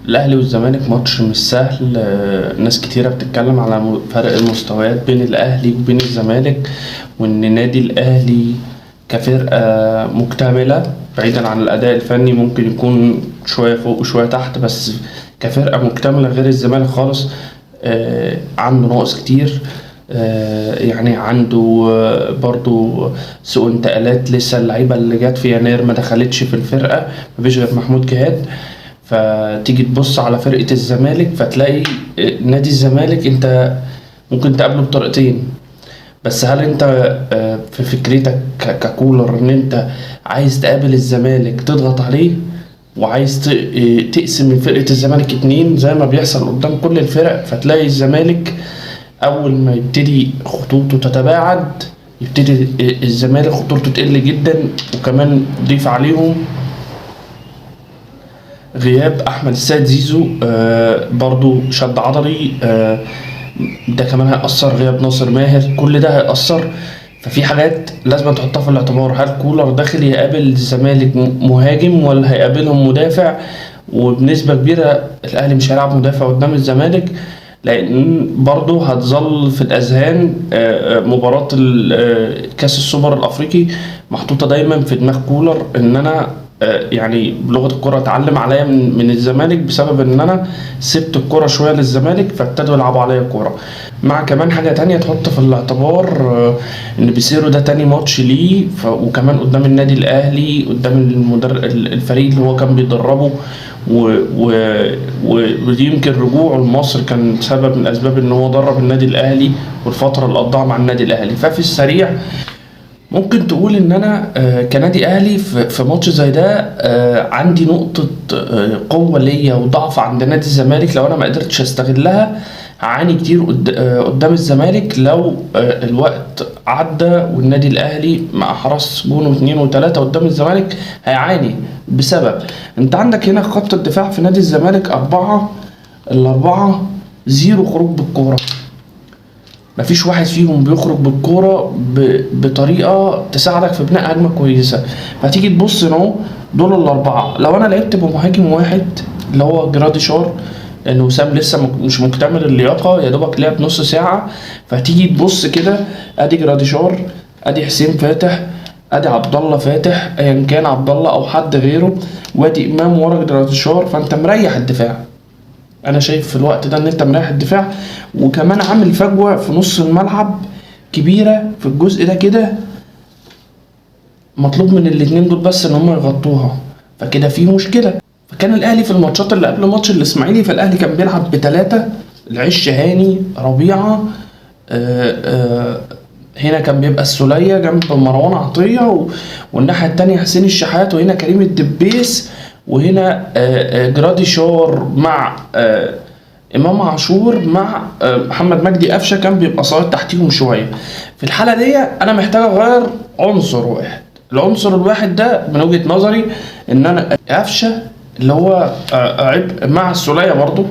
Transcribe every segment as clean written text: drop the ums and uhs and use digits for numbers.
الاهلي والزمالك ماتش مش سهل. ناس كتيرة بتتكلم على فرق المستويات بين الاهلي وبين الزمالك، وان نادي الاهلي كفرقة مكتملة بعيدا عن الاداء الفني ممكن يكون شوية فوق وشوية تحت، بس كفرقة مكتملة غير الزمالك خالص. عنده ناقص كتير. يعني عنده برضو سوء انتقالات، لسه اللعيبة اللي جت في يناير ما دخلتش في الفرقة، مفيش غير محمود جهاد. فتيجي تبص على فرقة الزمالك فتلاقي نادي الزمالك انت ممكن تقابله بطريقتين، بس هل انت في فكرتك ككولر ان انت عايز تقابل الزمالك تضغط عليه وعايز تقسم من فرقة الزمالك اتنين زي ما بيحصل قدام كل الفرق، فتلاقي الزمالك اول ما يبتدي خطوطه تتباعد يبتدي الزمالك خطورته تقل جدا. وكمان ضيف عليهم غياب احمد السيد زيزو، برضو شد عضلي، ده كمان هيأثر. غياب ناصر ماهر، كل ده هيأثر. ففي حاجات لازم تحطها في الاعتبار. هل كولر داخل يقابل الزمالك مهاجم ولا هيقابلهم مدافع؟ وبنسبة كبيرة الاهلي مش هيلعب مدافع قدام الزمالك، لان برضه هتظل في الاذهان مباراة كاس السوبر الافريقي محطوطة دايما في دماغ كولر، ان انا يعني بلغة الكرة اتعلم عليا من الزمالك بسبب ان انا سبت الكرة شوية للزمالك فابتدوا يلعبوا عليا كورة. مع كمان حاجة تانية تحط في الاعتبار، ان بيسيرو ده تاني ماتش ليه، وكمان قدام النادي الاهلي قدام الفريق اللي هو كان بيدربه، ودي يمكن رجوعه لمصر كان سبب من اسباب ان هو درب النادي الاهلي والفترة اللي قضاها مع النادي الاهلي. ففي السريع ممكن تقول ان انا كنادي اهلي في ماتش زي ده عندي نقطة قوة ليا وضعف عند نادي الزمالك. لو انا ما قدرتش استغلها هعاني كتير قدام الزمالك. لو الوقت عدى والنادي الاهلي مع حرس جون واثنين وثلاثة قدام الزمالك هيعاني، بسبب انت عندك هنا خط الدفاع في نادي الزمالك الاربعة زيرو خروج بالكورة. مفيش واحد فيهم بيخرج بالكورة بطريقة تساعدك في بناء هجمة كويسة. فتيجي تبص اهو دول الأربعة، لو أنا لعبت بمهاجم واحد اللي هو جراديشار، لأن وسام لسه مش مكتمل اللياقة، يا دوبك لعب نص ساعة. فتيجي تبص كده أدي جراديشار، أدي حسين فاتح، أدي عبد الله فاتح أيا كان عبد الله أو حد غيره، وأدي إمام ورا جراديشار. فأنت مريح الدفاع. انا شايف في الوقت ده ان انت مريح الدفاع، وكمان عامل فجوه في نص الملعب كبيره في الجزء ده كده، مطلوب من الاتنين دول بس ان هم يغطوها، فكده في مشكله. فكان الاهلي في الماتشات اللي قبل ماتش الاسماعيلي، فالاهلي كان بيلعب بثلاثه، العش هاني ربيعه، هنا كان بيبقى السولية جنب مروان عطية، والناحية التانية حسين الشحات، وهنا كريم الدبيس، وهنا جراديشار مع امام عاشور مع محمد مجدي قفشه كان بيبقى صاعد تحتيهم شويه. في الحاله دي انا محتاج اغير عنصر واحد. العنصر الواحد ده من وجهه نظري ان انا قفشه اللي هو عبء مع السولية برضو،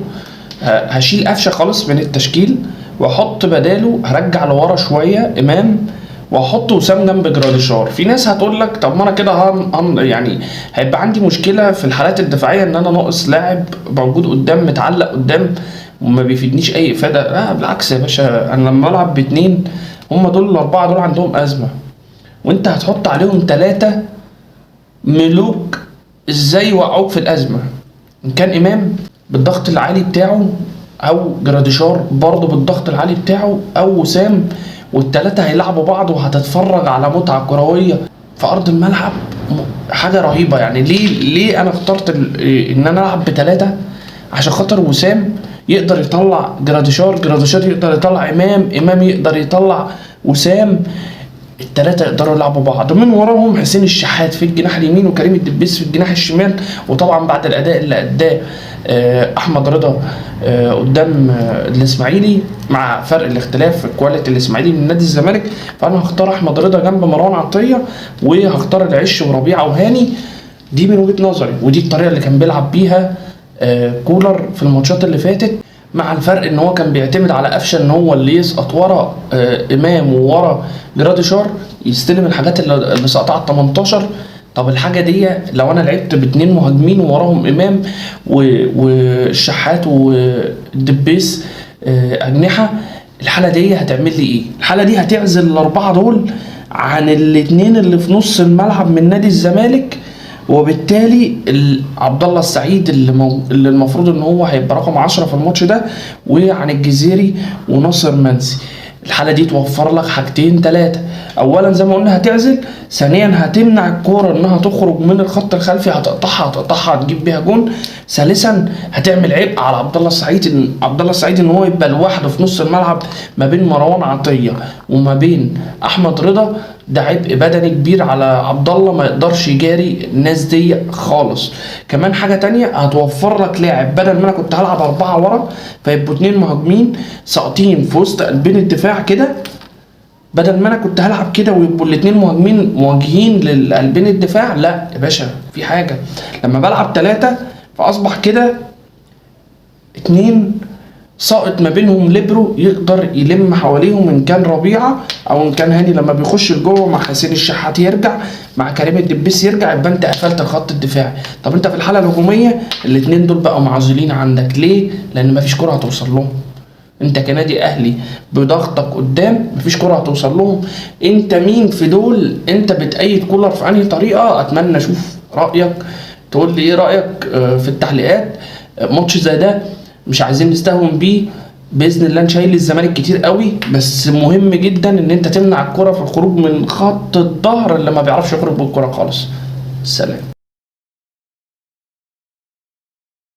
هشيل قفشه خالص من التشكيل واحط بداله، هرجع لورا شويه امام واحط وسام جنب جراديشار. في ناس هتقول لك طب ما انا كده يعني هيبقى عندي مشكله في الحالات الدفاعيه ان انا ناقص لاعب موجود قدام متعلق قدام وما بيفيدنيش اي افاده. لا بالعكس يا باشا، انا لما العب باتنين هم دول الاربعه دول عندهم ازمه، وانت هتحط عليهم ثلاثه ملوك ازاي يوقعوك في الازمه. ان كان امام بالضغط العالي بتاعه، او جراديشار برضه بالضغط العالي بتاعه، او وسام، والتلاتة هيلعبوا بعض وهتتفرج على متعة كروية في أرض الملعب حاجة رهيبة. يعني ليه أنا اخترت إن أنا ألعب بتلاتة؟ عشان خاطر وسام يقدر يطلع جراديشار يقدر يطلع إمام يقدر يطلع وسام، التلاتة يقدروا يلعبوا بعض. من وراهم حسين الشحات في الجناح اليمين وكريم الدبيس في الجناح الشمال. وطبعا بعد الأداء اللي أداه احمد رضا قدام الاسماعيلي، مع فرق الاختلاف في كواليتي الاسماعيلي من نادي الزمالك، فانا هختار احمد رضا جنب مروان عطيه، وهختار العش وربيعه وهاني. دي من وجهه نظري، ودي الطريقه اللي كان بيلعب بيها كولر في الماتشات اللي فاتت، مع الفرق ان هو كان بيعتمد على قفشه ان هو اللي يسقط ورا امام وورا جراديشار، يستلم الحاجات اللي سقطها على 18 طب الحاجه دي لو انا لعبت باتنين مهاجمين ووراهم امام والشحات والدبيس اجنحه، الحاله دي هتعمل لي ايه؟ الحاله دي هتعزل الاربعه دول عن الاتنين اللي في نص الملعب من نادي الزمالك، وبالتالي عبد الله السعيد اللي المفروض ان هو هيبقى رقم 10 في الماتش ده، وعن الجزيري وناصر منسي. الحاله دي توفر لك حاجتين ثلاثه: اولا زي ما قلنا هتعزل، ثانيا هتمنع الكوره انها تخرج من الخط الخلفي، هتقطعها هتجيب بيها جون، ثالثا هتعمل عبء على عبد الله السعيد ان هو يبقى لوحده في نص الملعب ما بين مروان عطيه وما بين احمد رضا. ده عبء بدني كبير على عبد الله، ما يقدرش يجاري الناس دي خالص. كمان حاجه تانية، هتوفر لك لاعب بدل ما انا كنت هلعب 4 ورا فيبقوا 2 مهاجمين ساقطين في وسط قلبين الدفاع كده، بدل ما انا كنت هلعب كده ويبقوا الاتنين مهاجمين مواجهين لقلبين الدفاع. لا يا باشا، في حاجه لما بلعب 3 فاصبح كده 2 ساقط ما بينهم ليبرو يقدر يلم حواليهم، ان كان ربيعه او ان كان هاني لما بيخش لجوه مع حسين الشحات يرجع، مع كريم الدبيس يرجع، يبقى انت قفلت الخط الدفاعي. طب انت في الحاله الهجوميه الاتنين دول بقوا معزولين عندك. ليه؟ لان مفيش كره هتوصل لهم. انت كنادي اهلي بضغطك قدام مفيش كره هتوصل لهم. انت مين في دول؟ انت بتأيد كولر في انهي طريقه؟ اتمنى اشوف رايك، تقول لي ايه رايك في التعليقات. ماتش زي ده مش عايزين نستهون بيه، باذن الله نشيل الزمالك كتير قوي، بس مهم جدا ان انت تمنع الكره في الخروج من خط الظهر اللي ما بيعرفش يخرج بالكره خالص. سلام.